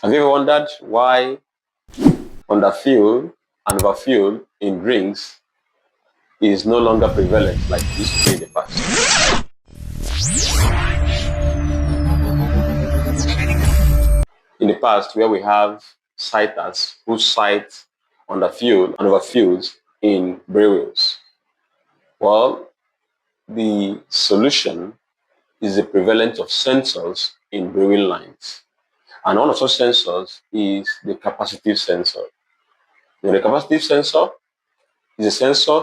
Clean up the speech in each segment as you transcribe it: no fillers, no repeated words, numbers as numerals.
Have you ever wondered why underfilled and overfilled in drinks is no longer prevalent like it used to be in the past? In the past, where we have citers who cite underfilled and overfilled in breweries, well, the solution is the prevalence of sensors in brewing lines. And one of such sensors is the capacitive sensor. Now, the capacitive sensor is a sensor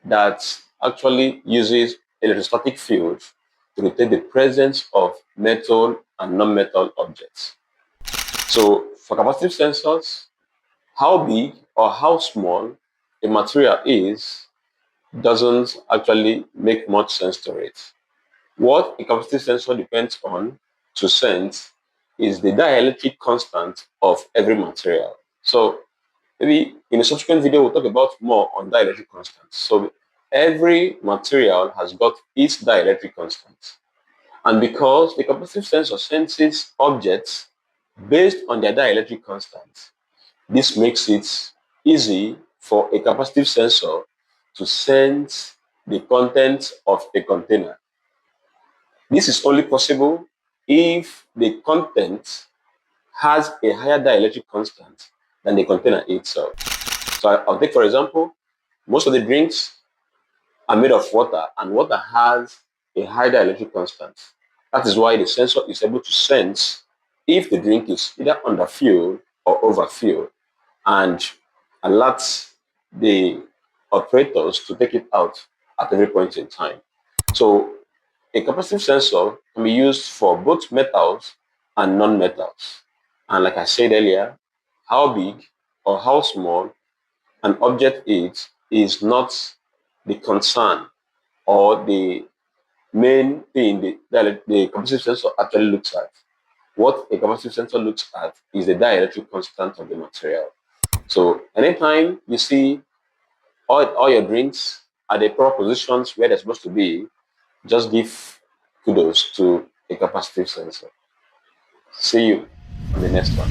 that actually uses electrostatic fields to detect the presence of metal and non-metal objects. So for capacitive sensors, how big or how small a material is doesn't actually make much sense to it. What a capacitive sensor depends on to sense is the dielectric constant of every material. So maybe in a subsequent video, we'll talk about more on dielectric constants. So every material has got its dielectric constant. And because the capacitive sensor senses objects based on their dielectric constant, this makes it easy for a capacitive sensor to sense the contents of a container. This is only possible if the content has a higher dielectric constant than the container itself. So I'll take, for example, most of the drinks are made of water, and water has a high dielectric constant. That is why the sensor is able to sense if the drink is either underfilled or overfilled and alerts the operators to take it out at every point in time. So a capacitive sensor can be used for both metals and non-metals. And like I said earlier, how big or how small an object is not the concern or the main thing the capacitive sensor actually looks at. What a capacitive sensor looks at is the dielectric constant of the material. So anytime you see all your drinks at the proper positions where they're supposed to be, just give kudos to a capacitive sensor. See you on the next one.